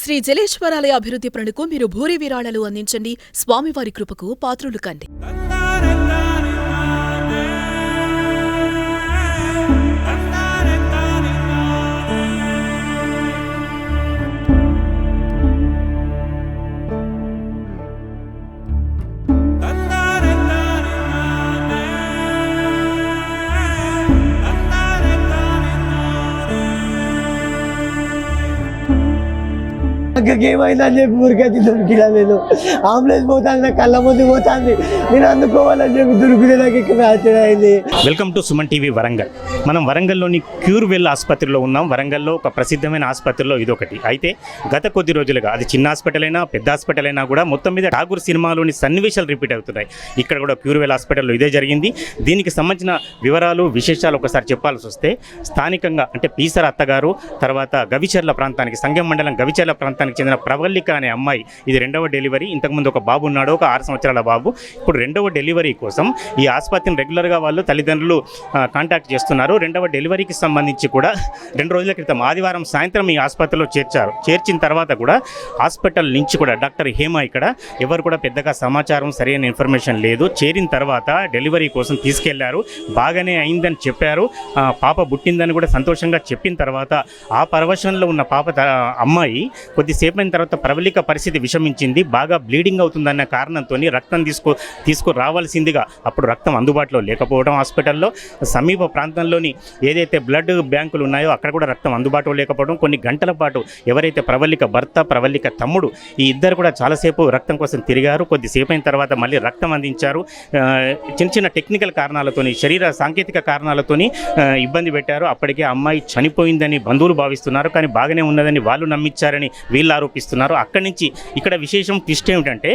శ్రీ జలేశ్వరాలయ అభివృద్ధి పనులకు మీరు భూరి విరాళాలు అందించండి. స్వామివారి కృపకు పాత్రులు కండి. ఏమైందని చెప్పి ఊరికైతే దొరికినా లేదు. అంబులెన్స్ పోతాను, నా కళ్ళ ముందు పోతుంది, నేను అందుకోవాలని చెప్పి దొరికితే నాకు ఇక్కడ ఆశ్చర్యం అయింది. Welcome to Suman TV Warangal. మనం వరంగల్లోని క్యూర్వెల్ ఆసుపత్రిలో ఉన్నాం. వరంగల్లో ఒక ప్రసిద్ధమైన ఆసుపత్రిలో ఇదొకటి. అయితే గత కొద్ది రోజులుగా అది చిన్న హాస్పిటల్ అయినా పెద్ద హాస్పిటల్ అయినా కూడా మొత్తం మీద ఠాగూర్ సినిమాలోని సన్నివేశాలు రిపీట్ అవుతున్నాయి. ఇక్కడ కూడా క్యూర్వెల్ హాస్పిటల్లో ఇదే జరిగింది. దీనికి సంబంధించిన వివరాలు విశేషాలు ఒకసారి చెప్పాల్సి వస్తే, స్థానికంగా అంటే పీసర అత్తగారు, తర్వాత గవిచర్ల ప్రాంతానికి, సంగం మండలం గవిచర్ల ప్రాంతానికి చెందిన ప్రవల్లిక అనే అమ్మాయి, ఇది రెండవ డెలివరీ. ఇంతకుముందు ఒక బాబు ఉన్నాడు, ఒక 6 సంవత్సరాల బాబు. ఇప్పుడు రెండవ డెలివరీ కోసం ఈ ఆసుపత్రిని రెగ్యులర్గా వాళ్ళు తల్లిదండ్రులు కాంటాక్ట్ చేస్తున్నారు. రెండవ డెలివరీకి సంబంధించి కూడా 2 రోజుల క్రితం ఆదివారం సాయంత్రం ఈ ఆసుపత్రిలో చేర్చారు. చేర్చిన తర్వాత కూడా హాస్పిటల్ నుంచి కూడా డాక్టర్ హేమ ఇక్కడ ఎవరు కూడా పెద్దగా సమాచారం, సరైన ఇన్ఫర్మేషన్ లేదు. చేరిన తర్వాత డెలివరీ కోసం తీసుకెళ్లారు. బాగానే అయిందని చెప్పారు. పాప పుట్టిందని కూడా సంతోషంగా చెప్పిన తర్వాత ఆ పరవశంలో ఉన్న అమ్మాయి కొద్దిసేపు అయిన తర్వాత ప్రవళిక పరిస్థితి విషమించింది. బాగా బ్లీడింగ్ అవుతుందన్న కారణంతో రక్తం తీసుకురావాల్సిందిగా అప్పుడు రక్తం అందుబాటులో లేకపోవడం, హాస్పిటల్లో సమీప ప్రాంతంలోని ఏదైతే బ్లడ్ బ్యాంకులు ఉన్నాయో అక్కడ కూడా రక్తం అందుబాటులో లేకపోవడం, కొన్ని గంటల పాటు ఎవరైతే ప్రవళిక భర్త, ప్రవళిక తమ్ముడు, ఈ ఇద్దరు కూడా చాలాసేపు రక్తం కోసం తిరిగారు. కొద్దిసేపు అయిన తర్వాత మళ్ళీ రక్తం అందించారు. చిన్న చిన్న టెక్నికల్ కారణాలతోని, శరీర సాంకేతిక కారణాలతోని ఇబ్బంది పెట్టారు. అప్పటికే అమ్మాయి చనిపోయిందని బంధువులు భావిస్తున్నారు, కానీ బాగానే ఉన్నదని వాళ్ళు నమ్మించారని వీళ్ళు ఆరోపిస్తున్నారు. అక్కడి నుంచి ఇక్కడ విశేషం ట్విస్ట్ ఏమిటంటే,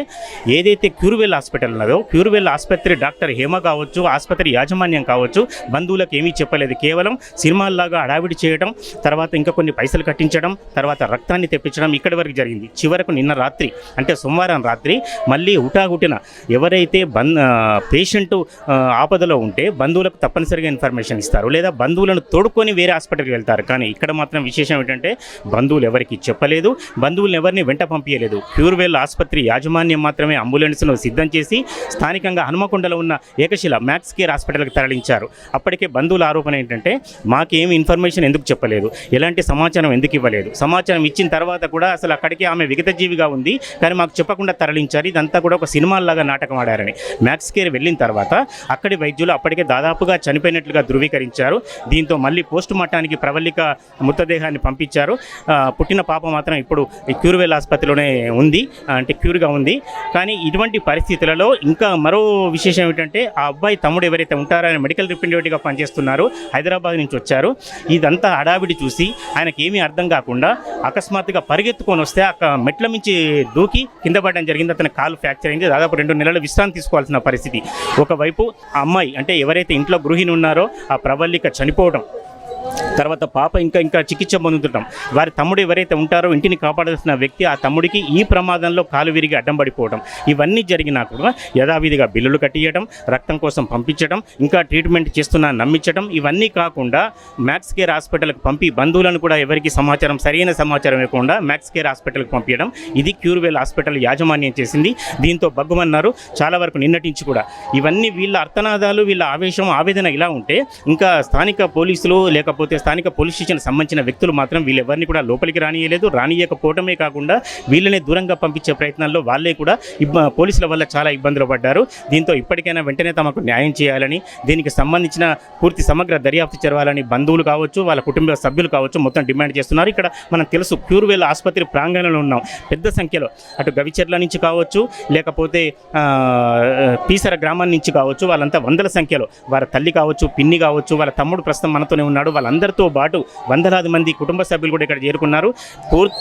ఏదైతే క్యూర్వెల్ హాస్పిటల్ ఉన్నదో, క్యూర్వెల్ ఆసుపత్రి డాక్టర్ హేమ కావచ్చు, ఆసుపత్రి యాజమాన్యం కావచ్చు, బంధువులకు ఏమీ చెప్పలేదు. కేవలం సినిమాల్లాగా హడావిడి చేయడం, తర్వాత ఇంకా కొన్ని పైసలు కట్టించడం, తర్వాత రక్తాన్ని తెప్పించడం ఇక్కడి వరకు జరిగింది. చివరకు నిన్న రాత్రి అంటే సోమవారం రాత్రి మళ్ళీ హుటాహుటిన ఎవరైతే పేషెంట్ ఆపదలో ఉంటే బంధువులకు తప్పనిసరిగా ఇన్ఫర్మేషన్ ఇస్తారు, లేదా బంధువులను తోడుకొని వేరే హాస్పిటల్కి వెళ్తారు. కానీ ఇక్కడ మాత్రం విశేషం ఏంటంటే, బంధువులు ఎవరికి చెప్పలేదు, బంధువులను ఎవరిని వెంట పంపించలేదు. క్యూర్వెల్ ఆసుపత్రి యాజమాన్యం మాత్రమే అంబులెన్స్ను సిద్ధం చేసి స్థానికంగా హనుమకొండలో ఉన్న ఏకశిల మ్యాక్స్ కేర్ హాస్పిటల్కి తరలించారు. అప్పటికే బంధువుల ఆరోపణ ఏంటంటే, మాకేమి ఇన్ఫర్మేషన్ ఎందుకు చెప్పలేదు, ఎలాంటి సమాచారం ఎందుకు ఇవ్వలేదు, సమాచారం ఇచ్చిన తర్వాత కూడా అసలు అక్కడికి ఆమె విగతజీవిగా ఉంది కానీ మాకు చెప్పకుండా తరలించారు, ఇదంతా కూడా ఒక సినిమాల్లాగా నాటకం ఆడారని మ్యాక్స్ కేర్ వెళ్ళిన తర్వాత అక్కడి వైద్యులు అప్పటికే దాదాపుగా చనిపోయినట్లుగా ధృవీకరించారు. దీంతో మళ్ళీ పోస్ట్ మార్టానికి ప్రవళిక మృతదేహాన్ని పంపించారు. పుట్టిన పాప మాత్రం ఇప్పుడు క్యూర్వెల్ ఆసుపత్రిలోనే ఉంది, అంటే క్యూర్గా ఉంది. కానీ ఇటువంటి పరిస్థితులలో ఇంకా మరో విశేషం ఏమిటంటే, ఆ అబ్బాయి తమ్ముడు ఎవరైతే ఉంటారో ఆయన మెడికల్ రిప్రజెంటేటివ్గా పనిచేస్తున్నారు, హైదరాబాద్ నుంచి వచ్చారు. ఇదంతా హడావిడి చూసి ఆయనకి ఏమీ అర్థం కాకుండా అకస్మాత్తుగా పరిగెత్తుకొని వస్తే మెట్ల మించి దూకి కింద పడడం జరిగింది. అతని కాలు ఫ్రాక్చర్ అయింది. దాదాపు 2 నెలల విశ్రాంతి తీసుకోవాల్సిన పరిస్థితి. ఒకవైపు ఆ అమ్మాయి అంటే ఎవరైతే ఇంట్లో గృహిణి ఉన్నారో ఆ ప్రవళిక చనిపోవడం, తర్వాత పాప ఇంకా చికిత్స పొందుతుంటాం. వారి తమ్ముడు ఎవరైతే ఉంటారో ఇంటిని కాపాడాల్సిన వ్యక్తి, ఆ తమ్ముడికి ఈ ప్రమాదంలో కాలు విరిగి అడ్డం పడిపోవడం, ఇవన్నీ జరిగినా కూడా యథావిధిగా బిల్లులు కట్టియడం, రక్తం కోసం పంపించడం, ఇంకా ట్రీట్మెంట్ చేస్తున్నా నమ్మించడం, ఇవన్నీ కాకుండా మ్యాక్స్ కేర్ హాస్పిటల్కి పంపి బంధువులను కూడా ఎవరికి సరైన సమాచారం ఇవ్వకుండా మ్యాక్స్ కేర్ హాస్పిటల్కి పంపించడం, ఇది క్యూర్వెల్ హాస్పిటల్ యాజమాన్యం చేసింది. దీంతో బగ్గుమన్నారు చాలా వరకు నిన్నటి నుంచి కూడా. ఇవన్నీ వీళ్ళ అర్థనాదాలు, వీళ్ళ ఆవేశం, ఆవేదన ఇలా ఉంటే ఇంకా స్థానిక పోలీసులు లేకపోతే స్థానిక పోలీస్ స్టేషన్ సంబంధించిన వ్యక్తులు మాత్రం వీళ్ళెవరిని కూడా లోపలికి రానియకపోవటమే కాకుండా వీళ్ళని దూరంగా పంపించే ప్రయత్నాల్లో వాళ్ళే కూడా పోలీసుల వల్ల చాలా ఇబ్బందులు పడ్డారు. దీంతో ఇప్పటికైనా వెంటనే తమకు న్యాయం చేయాలని, దీనికి సంబంధించిన పూర్తి సమగ్ర దర్యాప్తు జరగాలని బంధువులు కావచ్చు, వాళ్ళ కుటుంబ సభ్యులు కావచ్చు మొత్తం డిమాండ్ చేస్తున్నారు. ఇక్కడ మనం తెలుసు క్యూర్వెల్ ఆసుపత్రి ప్రాంగణంలో ఉన్నాం. పెద్ద సంఖ్యలో అటు గవిచర్ల నుంచి కావచ్చు, లేకపోతే పీసర గ్రామం నుంచి కావచ్చు, వాళ్ళంతా వందల సంఖ్యలో, వాళ్ళ తల్లి కావచ్చు, పిన్ని కావచ్చు, వాళ్ళ తమ్ముడు ప్రస్తుతం మనతోనే ఉన్నాడు, వాళ్ళందరితో పాటు వందలాది మంది కుటుంబ సభ్యులు కూడా ఇక్కడ చేరుకున్నారు.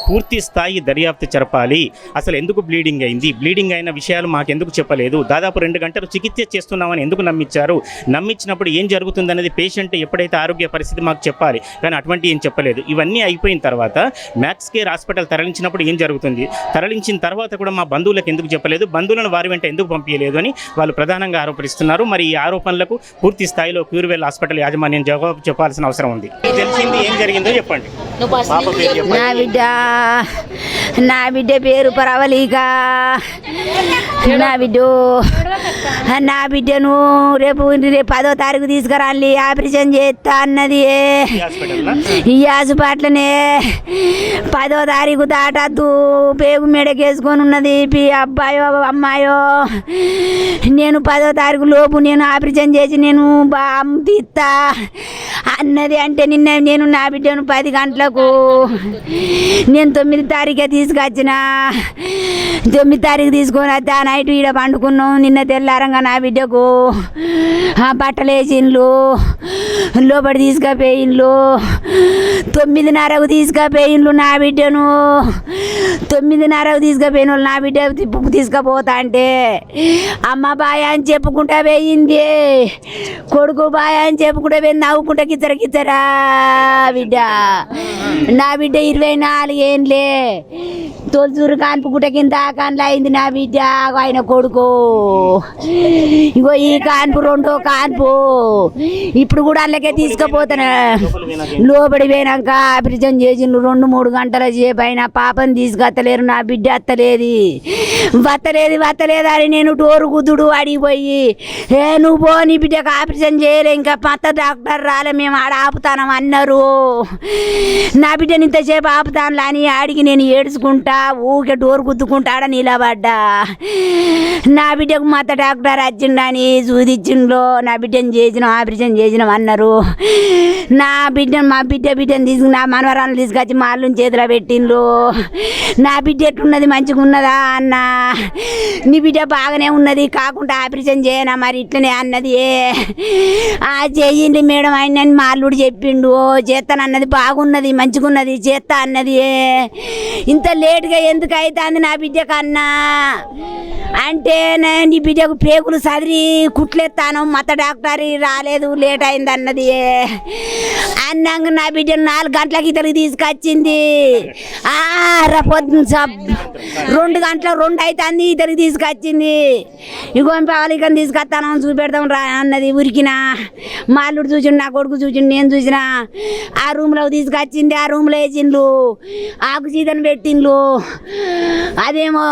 పూర్తి స్థాయి దర్యాప్తు జరపాలి. అసలు ఎందుకు బ్లీడింగ్ అయింది, బ్లీడింగ్ అయిన విషయాలు మాకెందుకు చెప్పలేదు, దాదాపు 2 గంటలు చికిత్స చేస్తున్నామని ఎందుకు నమ్మించారు, నమ్మించినప్పుడు ఏం జరుగుతుందనేది పేషెంట్ ఎప్పుడైతే ఆరోగ్య పరిస్థితి మాకు చెప్పాలి, కానీ అటువంటి ఏం చెప్పలేదు. ఇవన్నీ అయిపోయిన తర్వాత మ్యాక్స్ కేర్ హాస్పిటల్ తరలించినప్పుడు ఏం జరుగుతుంది, తరలించిన తర్వాత కూడా మా బంధువులకు ఎందుకు చెప్పలేదు, బంధువులను వారి వెంట ఎందుకు పంపించలేదు అని వాళ్ళు ప్రధానంగా ఆరోపిస్తున్నారు. మరి ఈ ఆరోపణలకు పూర్తి స్థాయిలో క్యూర్వెల్ హాస్పిటల్ యాజమాన్యం జవాబు చెప్పాల్సిన అవసరం ఉంది. మీకు తెలిసింది ఏం జరిగిందో చెప్పండి. పాప పేరు చెప్పండి. నా బిడ్డ పేరు పరవళిక. నా బిడ్డను రేపు 10వ తారీఖు తీసుకురాలి ఆపరేషన్ చేస్తా అన్నది. ఈ హాస్పిటల్నే 10వ తారీఖు దాటద్దు పేగు మెడకేసుకొని ఉన్నది. అబ్బాయో అమ్మాయో నేను 10వ తారీఖు లోపు నేను ఆపరేషన్ చేసి నేను తీస్తా అన్నది. అంటే నేను నా బిడ్డను 10 గంటలకు నేను 9 తారీఖే తీసుకొచ్చిన. 9 తారీఖు తీసుకొని వస్తే ఆ నైట్ ఈడ పండుకున్నాం. నిన్న తెల్లారంగా నా బిడ్డకు బట్టలు వేసిండ్లు, లోపలి తీసుకుపోయిండ్లు. 9:30కు తీసుకుపోయిండ్లు నా బిడ్డను. 9:30కు తీసుకుపోయిన వాళ్ళు నా బిడ్డ తీసుకుపోతా అంటే అమ్మ బాయ్ అని చెప్పుకుంటా పోయింది, కొడుకు బాయ్ అని చెప్పుకుంటా పోయింది. నవ్వుకుంటా కిచ్చరా బిడ్డ. నా బిడ్డ 24 ఏండ్లే. తొలచూరు కాన్పు గుట్ట కింద కాన్లు అయింది నా బిడ్డ. ఆయన కొడుకు ఇగో ఈ కాన్పు 2వ కాన్పు. ఇప్పుడు కూడా అందుకే తీసుకుపోతాను. లోబడి పోయినాక ఆపరేషన్ చేసిండ్రు 2-3 గంటల సేపైన పాపని తీసుకొత్తలేరు. నా బిడ్డ వత్తలేదు అని నేను డోరు గుద్దుడు అడిగిపోయి నువ్వు పో నీ బిడ్డకు ఆపరేషన్ చేయలే ఇంకా మత్త డాక్టర్ రాలే మేము ఆడ ఆపుతానం అన్నారు. నా బిడ్డని ఇంతసేపు ఆపుతాను అని ఆడికి నేను ఏడ్చుకుంటా ఊకే డోరు గుద్దుకుంటాడ నిలబడ్డా. నా బిడ్డకు మత్త డాక్టర్ వచ్చిండని చూదిచ్చిండ్లో నా బిడ్డని చేసినాం ఆపరేషన్ చేసినాం అన్నారు. మా బిడ్డని తీసుకుని నా మనవరాలను తీసుకొచ్చి మా అల్లుని చేతిలో పెట్టిండ్రు. నా బిడ్డ ఎట్లున్నది మంచిగా ఉన్నదా అన్న. నీ బిడ్డ బాగానే ఉన్నది కాకుండా ఆపరేషన్ చేయనా మరి ఇట్లనే అన్నది. చెయ్యండి మేడం ఆయన మా అల్లుడు చెప్పిండు. చేస్తానన్నది బాగున్నది మంచిగా ఉన్నది చేస్తా అన్నది. ఇంత లేటుగా ఎందుకు అవుతుంది నా బిడ్డ కన్నా అంటే నీ బిడ్డకు పేగులు సదిరి కుట్లెత్తాను మత డాక్టర్ రాలేదు లేట్ అయింది అన్నది. అన్నాక నా బిడ్డను 4 గంటలకి ఇతరికి తీసుకొచ్చింది. 2 గంటల 2 అవుతుంది ఇతరికి తీసుకొచ్చింది. ఇగో పాలికని తీసుకొస్తాను చూపెడతాం రా అన్నది. ఉరికిన మా అల్లుడు చూసిండు, నా కొడుకు చూసిండు, నేను చూసిన. ఆ రూమ్లో తీసుకొచ్చింది. ఆ రూమ్లో వేసిండ్లు ఆకు సీతను పెట్టిండ్లు. అదేమో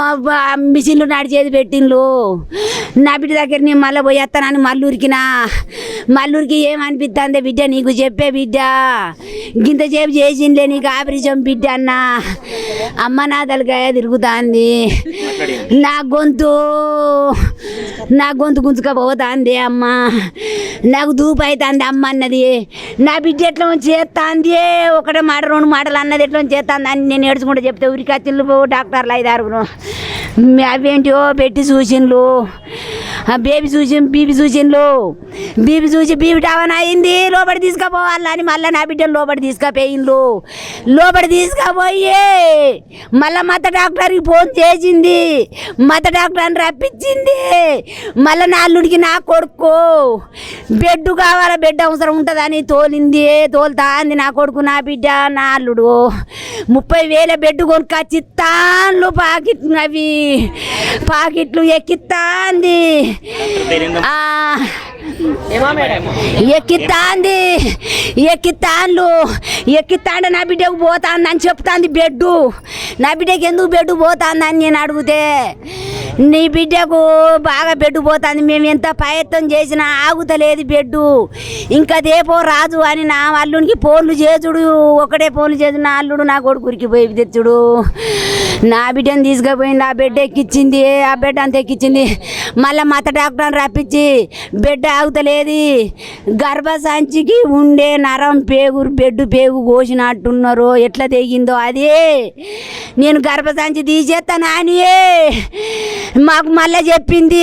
మిషన్లు నడిచేది పెట్టిండ్లు. నా బిడ్డ దగ్గర నేను మళ్ళీ పోయి వస్తానని మల్లూరికి ఏమనిపిస్తుంది బిడ్డ నీకు చెప్పే బిడ్డ గింతసేపు చేసిండే నీకు ఆపరేషన్ బిడ్డ అన్న. అమ్మ నా తలకాయ తిరుగుతుంది. నా గొంతు గుంజుకపోతుంది అమ్మ. నాకు దూపు అవుతుంది అమ్మ అన్నది. నా బిడ్డ ఎట్లా చేస్తుంది 1 మాట 2 మాటలు అన్నది ఎట్లా చేస్తుంది అని నేను ఏడ్చుకుంటూ చెప్తే ఉరికి వచ్చిండ్రు డాక్టర్లు 5-6 అవేంటివో పెట్టి చూసిండ్లు. బీపీ చూసిండ్లు. బీపీ చూసి బీపీ టవన్ అయింది లోపలి తీసుకుపోవాలని మళ్ళీ నా బిడ్డను లోపలి తీసుకుపోయిండ్లు. లోపలి తీసుకుపోయి మళ్ళీ మత డాక్టర్కి ఫోన్ చేసింది. మత డాక్టర్ని రప్పించింది. మళ్ళీ నా అల్లుడికి నా కొడుకు బెడ్ కావాలా బెడ్ అవసరం ఉంటుందని తోలుతా అంది నా కొడుకు నా బిడ్డ నా అల్లుడు. 30,000 బెడ్ కొనుక్కొచ్చి తాన్లు పాకెట్లు ఎక్కిస్తాంది. ఎక్కిస్తాండు నా బిడ్డకు పోతాంది అని చెప్తాంది బెడ్డు. నా బిడ్డకి ఎందుకు బెడ్డు పోతాంది అని నేను అడిగితే నీ బిడ్డకు బాగా బెడ్డు పోతుంది మేము ఎంత ప్రయత్నం చేసినా ఆగుతలేదు బెడ్డు ఇంకా దేపో రాజు అని నా అల్లునికి ఫోన్లు చేసుడు. ఒకటే ఫోన్లు చేసి నా అల్లుడు నా కొడుకురికి పోయి తెచ్చుడు. నా బిడ్డను తీసుకుపోయింది. ఆ బెడ్ ఎక్కించింది. ఆ బెడ్ అంత ఎక్కించింది. మళ్ళీ మత డాక్టర్ని రప్పించి బెడ్ ఆగుతలేదు. గర్భసంచికి ఉండే నరం బెడ్ పేగు కోసినట్టున్నారు. ఎట్లా తెగిందో అదే నేను గర్భసంచి తీసేస్తాను అని మాకు మళ్ళీ చెప్పింది.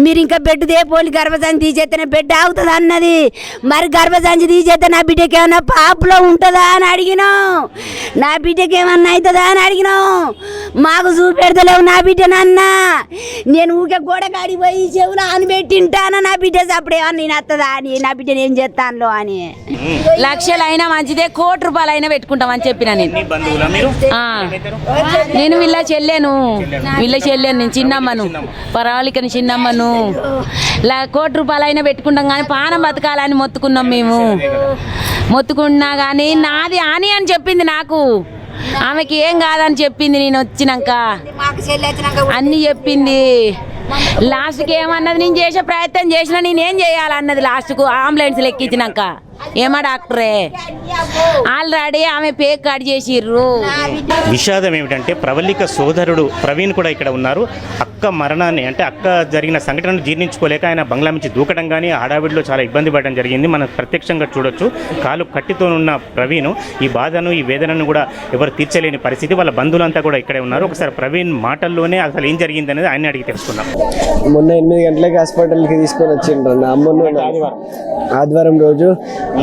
మీరు ఇంకా బెడ్ దేపోలి గర్భసంచి తీసేస్తేనే బెడ్ ఆగుతుంది అన్నది. మరి గర్భసంచి తీసేస్తే నా బిడ్డకి ఏమన్నా పాపలో ఉంటుందా అని అడిగినాం. నా బిడ్డకి ఏమన్నా అవుతుందా అని అడిగినాం. మాకు చూపెడతలేవు నా బిడ్డనన్నా. నేను ఊకే గోడ కాడికి పోయి చెవులు అని పెట్టింటానా నా బిడ్డ అప్పుడేమన్నా నేను వస్తుందా అని నా బిడ్డను ఏం చేస్తాను అని. లక్షలు అయినా మంచిదే 1 కోటి రూపాయలు అయినా పెట్టుకుంటామని చెప్పిన నేను. నేను వీళ్ళ చెల్లెను చెల్లెని చిన్నమ్మను పరాలికని చిన్నమ్మను ₹1,00,00,000 అయినా పెట్టుకుంటాం కానీ పానం బతకాలని మొత్తుకున్నాం మేము. మొత్తుకున్నా కానీ నాది ఆని అని చెప్పింది నాకు. ఆమెకి ఏం కాదని చెప్పింది నేను వచ్చినాక అన్నీ చెప్పింది. లాస్ట్కి ఏమన్నది, నేను చేసే ప్రయత్నం చేసినా నేనేం చేయాలన్నది. లాస్ట్కు అంబులెన్స్ ఎక్కించినాక ఏమా డాక్టరే ఆల్రెడీ ఆమె పేక్ కట్ చేసిర్రు. విషాదం ఏమిటంటే ప్రవళిక సోదరుడు ప్రవీణ్ కూడా ఇక్కడ ఉన్నారు. అక్క మరణాన్ని అంటే అక్క జరిగిన సంఘటనను జీర్ణించుకోలేక ఆయన బంగ్లా నుంచి దూకడం కానీ హడావిడిలో చాలా ఇబ్బంది పడడం జరిగింది. మనం ప్రత్యక్షంగా చూడొచ్చు. కాలు కట్టితో ఉన్న ప్రవీణ్ ఈ బాధను ఈ వేదనను కూడా ఎవరు తీర్చలేని పరిస్థితి. వాళ్ళ బంధువులంతా కూడా ఇక్కడే ఉన్నారు. ఒకసారి ప్రవీణ్ మాటల్లోనే అసలు ఏం జరిగింది అనేది ఆయన అడిగి తెలుసుకున్నాం. మొన్న 8 గంటలకి హాస్పిటల్కి తీసుకొని వచ్చిండ్రు. ఆదివారం రోజు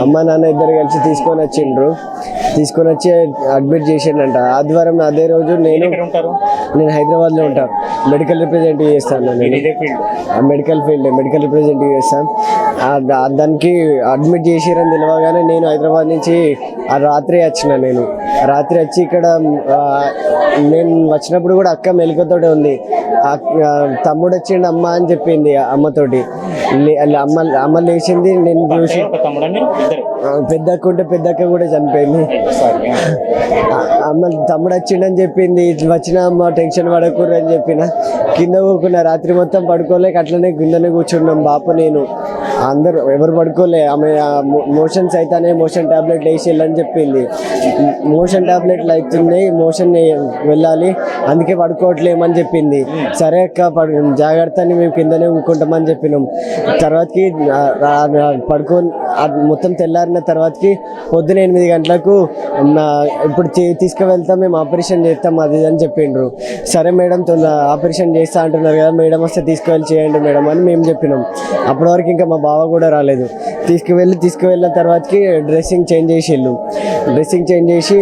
అమ్మ నాన్న ఇద్దరు కలిసి తీసుకొని వచ్చి అడ్మిట్ చేసిండంట. ఆదివారం అదే రోజు నేను హైదరాబాద్లో ఉంటాను. మెడికల్ రిప్రజెంటేటివ్ చేస్తాను. నేను మెడికల్ రిప్రజెంటేటివ్ చేస్తాను. దానికి అడ్మిట్ చేసిరని తెలియగానే నేను హైదరాబాద్ నుంచి రాత్రి వచ్చి ఇక్కడ నేను వచ్చినప్పుడు కూడా అక్క మెలకువతోటే ఉంది. తమ్ముడు వచ్చిండు అమ్మ అని చెప్పింది అమ్మతోటి. అమ్మ లేచింది, నేను చూసి పెద్దక్క కూడా చనిపోయింది. తమ్ముడు వచ్చిండని చెప్పింది. వచ్చిన అమ్మ టెన్షన్ పడకూడదు అని చెప్పిన. కింద కూకున్నా, రాత్రి మొత్తం పడుకోలేక అట్లనే కిందనే కూర్చున్నాం. బాపు నేను అందరూ ఎవరు పడుకోలే. ఆమె మోషన్స్ అయితేనే మోషన్ టాబ్లెట్లు వేసి వెళ్ళని చెప్పింది. మోషన్ టాబ్లెట్లు అవుతున్నాయి, మోషన్ వెళ్ళాలి, అందుకే పడుకోవట్లేమని చెప్పింది. సరే అక్క జాగ్రత్త అని మేము కిందనే ఊకుంటామని చెప్పినాం. తర్వాతకి పడుకొని మొత్తం తెల్లారిన తర్వాతకి పొద్దున 8 గంటలకు ఇప్పుడు తీసుకువెళ్తాం, మేము ఆపరేషన్ చేస్తాం అది అని చెప్పిండ్రు. సరే మేడం ఆపరేషన్ చేస్తా అంటున్నారు కదా, మేడం వస్తే చేయండి మేడం అని మేము చెప్పినాం. అప్పటి వరకు ఇంకా మా బావ కూడా రాలేదు. తీసుకువెళ్ళిన తర్వాతకి డ్రెస్సింగ్ చేంజ్ చేసి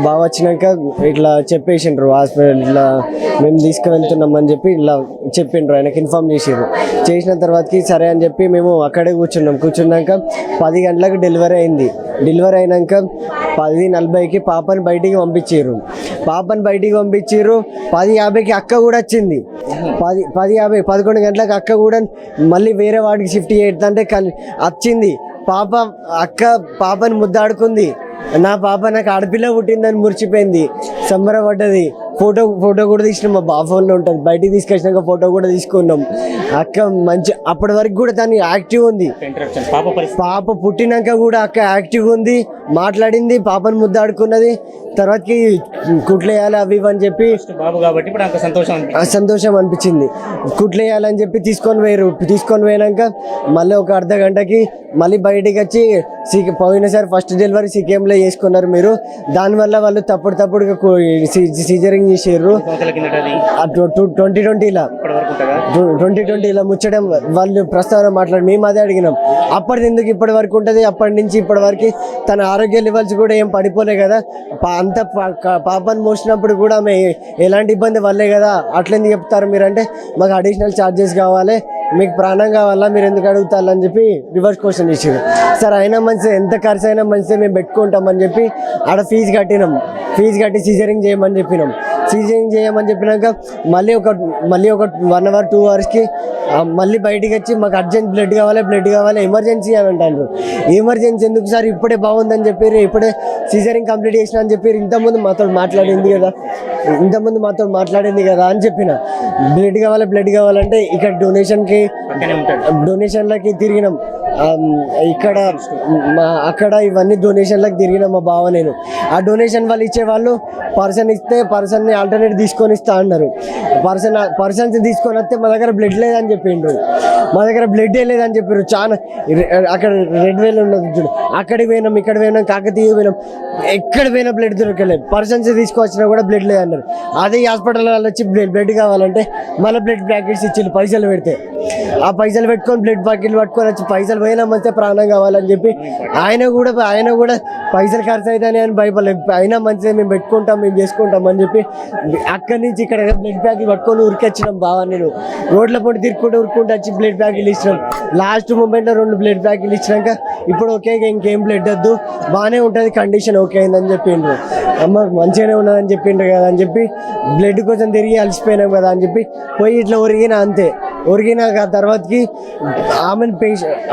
బావ వచ్చినాక ఇట్లా చెప్పేసిండ్రు హాస్పిటల్ ఇట్లా మేము తీసుకువెళ్తున్నామని చెప్పి ఇట్లా చెప్పిండ్రు. ఆయనకి ఇన్ఫామ్ చేసిన తర్వాతకి సరే అని చెప్పి మేము అక్కడే కూర్చున్నాక 10 గంటలకు డెలివరీ అయింది. డెలివరీ అయినాక 10:40కి పాపని బయటికి పంపించారు. 10:50కి అక్క కూడా వచ్చింది. 11 గంటలకు అక్క కూడా మళ్ళీ వేరే వాడికి షిఫ్ట్ చేస్తుంటే వచ్చింది. పాపని ముద్దాడుకుంది. నా పాప నాకు ఆడపిల్ల పుట్టిందని మురిచిపోయింది, సంబరపడ్డది. ఫోటో కూడా తీసినాం, మా బాబు ఫోన్లో ఉంటుంది. బయటికి తీసుకొచ్చినాక ఫోటో కూడా తీసుకున్నాం. అక్క మంచి అప్పటి వరకు కూడా తను యాక్టివ్ ఉంది. పాప పుట్టినాక కూడా అక్క యాక్టివ్ ఉంది, మాట్లాడింది, పాపను ముద్దాడుకున్నది. తర్వాతకి కుట్లేయాలి అవి ఇవి అని చెప్పి సంతోషం అనిపించింది. కుట్లేయాలని చెప్పి తీసుకొని పోయినాక మళ్ళీ ఒక అర్ధ గంటకి మళ్ళీ బయటికి వచ్చి పోయినసారి ఫస్ట్ డెలివరీ సీకేఎంలో చేసుకున్నారు మీరు, దానివల్ల వాళ్ళు తప్పుడుగా సీజరింగ్ చేసారు. 2020లో ముచ్చడం వాళ్ళు ప్రస్తావన మాట్లాడి మేము అదే అడిగినాం. అప్పటిది ఎందుకు ఇప్పటి వరకు ఉంటుంది? అప్పటి నుంచి ఇప్పటి వరకు తన ఆరోగ్య లెవెల్స్ కూడా ఏం పడిపోలే కదా. అంత పాపను మోసినప్పుడు కూడా ఆమె ఎలాంటి ఇబ్బంది వల్లే కదా. అట్లెందుకు చెప్తారు మీరు అంటే, మాకు అడిషనల్ ఛార్జెస్ కావాలి, మీకు ప్రాణం కావాలా, మీరు ఎందుకు అడుగుతారని చెప్పి రివర్స్ క్వశ్చన్ ఇచ్చారు. సార్ అయినా మంచిది, ఎంత ఖర్చు అయినా మంచిదే, మేము పెట్టుకుంటామని చెప్పి ఆడ ఫీజు కట్టి సీజరింగ్ చేయమని చెప్పినాం. చెప్పినాక మళ్ళీ ఒక 1 అవర్ 2 అవర్స్కి మళ్ళీ బయటికి వచ్చి మాకు అర్జెంట్ బ్లడ్ కావాలి, ఎమర్జెన్సీ అని అంటారు. ఎమర్జెన్సీ ఎందుకు సార్, ఇప్పుడే బాగుందని చెప్పారు, ఇప్పుడే సీజరింగ్ కంప్లీట్ చేసిన అని చెప్పారు. ఇంతకుముందు మాతో మాట్లాడింది కదా అని చెప్పిన. బ్లడ్ కావాలంటే ఇక్కడ డొనేషన్లకి తిరిగినాం. అక్కడ ఇవన్నీ డొనేషన్లకు తిరిగినాం మా బావ నేను. ఆ డొనేషన్ వాళ్ళు ఇచ్చేవాళ్ళు పర్సన్ ఇస్తే పర్సన్ని ఆల్టర్నేట్ తీసుకొని ఇస్తా అన్నారు. పర్సన్స్ తీసుకొని వస్తే మా దగ్గర బ్లడ్ లేదని చెప్పిండ్రు. మా దగ్గర బ్లడ్ లేదని చెప్పారు. చాలా అక్కడ రెడ్ వేల్ ఉన్నది చూడు, అక్కడికి పోయినాం, ఇక్కడ పోయినాం, కాకతీయ పోయినాం, ఎక్కడ పోయినా బ్లడ్ దొరకలేదు. పర్సన్స్ తీసుకొచ్చినా కూడా బ్లడ్ లేదన్నారు. అదే హాస్పిటల్ వాళ్ళు వచ్చి బ్లడ్ కావాలంటే మళ్ళీ బ్లడ్ ప్యాకెట్స్ ఇచ్చి పైసలు పెడితే ఆ పైసలు పెట్టుకొని బ్లడ్ ప్యాకెట్లు పట్టుకొని వచ్చి పైసలు పోయినా మంచిగా ప్రాణం కావాలని చెప్పి ఆయన కూడా పైసలు ఖర్చు అవుతాయని అని భయపడలేదు. అయినా మంచిగా మేము పెట్టుకుంటాం, మేము చేసుకుంటాం అని చెప్పి అక్కడి నుంచి ఇక్కడ బ్లడ్ ప్యాకెట్ పట్టుకొని ఉరికొచ్చినాం బావా. నేను రోడ్ల పొడి తిరుక్కుంటూ వచ్చి బ్లడ్ ప్యాకెట్లు ఇచ్చినాం. లాస్ట్ మూమెంట్లో 2 బ్లడ్ ప్యాకెట్లు ఇచ్చినాక ఇప్పుడు ఓకే ఇంకేం బ్లడ్ వద్దు, బాగానే ఉంటుంది కండిషన్ ఓకే అయిందని చెప్పిండ్రు. అమ్మ మంచిగానే ఉన్నదని చెప్పిండ్రు కదా అని చెప్పి బ్లడ్ కోసం తిరిగి అలసిపోయినాం కదా అని చెప్పి పోయి ఇట్లా ఒరిగిన అంతే. ఒరిగినాక తర్వాతకి ఆమెను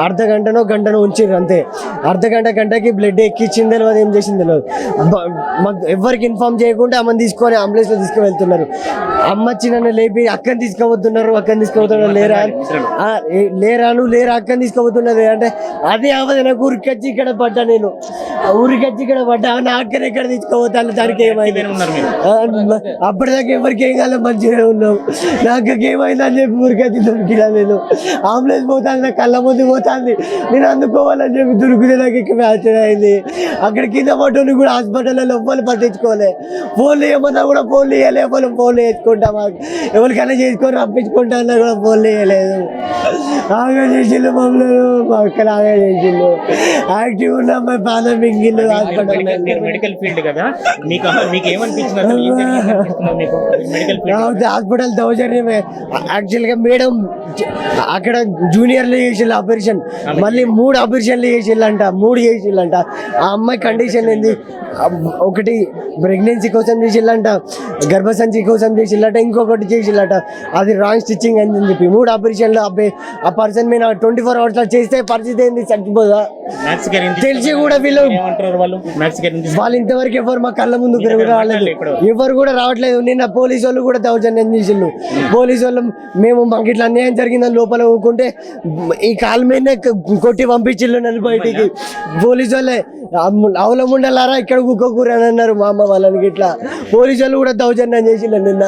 అర్ధగంటనో గంటనో ఉంచిర్రు అంతే. గంటకి బ్లడ్ ఎక్కిచ్చింది తెలియదు, ఏం చేసింది తెలియదు. మాకు ఎవరికి ఇన్ఫార్మ్ చేయకుండా ఆమెను తీసుకొని అంబులెన్స్లో తీసుకువెళ్తున్నారు. అమ్మ వచ్చి నన్ను లేపి అక్కని తీసుకుపోతున్నారు లేరా అక్కని తీసుకుపోతున్నది అంటే అది అవదు. నాకు ఊరికొచ్చి ఇక్కడ పడ్డా, నేను ఊరికొచ్చి ఇక్కడ పడ్డా. నా అక్కని ఎక్కడ తీసుకుపోతాను, దానికి ఏమైంది అప్పటిదాకా ఎవరికి ఏం కాలేదు, మంచిగా ఉన్నాం. నాకు ఏమైంది అని చెప్పి ఊరికొచ్చి దొరికినా. నేను అంబులెన్స్ పోతాను, నా కళ్ళ ముందు పోతుంది, నేను అందుకోవాలని చెప్పి దొరికితే నాకు ఇక్కడ మ్యాచ్ అయింది. అక్కడ కింద పట్టుని కూడా హాస్పిటల్లో లోపల పట్టించుకోలే. ఫోన్లు ఏమన్నా కూడా ఫోన్లు వేయలే, ఫోన్లు వేసుకుంటాం ఎవరికైనా చేసుకొని రప్పించుకుంటా అన్నా కూడా ఫోన్లు వేయలేదు. ఆగా చేసిళ్ళు మమ్మల్ని, మా అక్కడ ఆగా చేసిళ్ళు. యాక్టివ్ ఉన్న అమ్మాయి ప్రాణం మింగిళ్ళు హాస్పిటల్. మెడికల్ ఫీల్డ్ కదా, మీకు ఏమనిపించింది హాస్పిటల్ దౌర్జన్యమే. యాక్చువల్గా మేడం అక్కడ జూనియర్లు చేసిళ్ళు ఆపరేషన్, మళ్ళీ 3 ఆపరేషన్లు చేసిళ్ళంట. ఆ అమ్మాయి కండిషన్ ఏంది, ఒకటి ప్రెగ్నెన్సీ కోసం చేసిళ్ళంట, గర్భసంచి కోసం చేసిళ్ళట, ఇంకొకటి చేసిళ్ళట. అది రాంగ్ స్టిచ్చింగ్ అని చెప్పి 3 ఆపరేషన్లు. అబ్బాయి ఆ పర్సన్ మీద 24 hours చేస్తే పరిస్థితి ఏంది, చచ్చిపోదా? తెలిసి కూడా వాళ్ళు ఇంతవరకు ఎవరు మా కళ్ళ ముందు రాలేదు, ఎవరు కూడా రావట్లేదు. నిన్న పోలీసు వాళ్ళు కూడా దౌర్జన్యం చేసిళ్ళు. పోలీసు వాళ్ళు మేము మాకు ఇట్లా అన్యాయం జరిగిందని లోపల ఊరుకుంటే ఈ కాలు మీద కొట్టి పంపించిళ్ళు నన్ను బయటికి. పోలీసు వాళ్ళే అవలముండలారా ఇక్కడ కుక్కకూర అని అన్నారు మా అమ్మ వాళ్ళని. ఇట్లా పోలీసు వాళ్ళు కూడా దౌర్జన్యం చేసిళ్ళు నిన్న.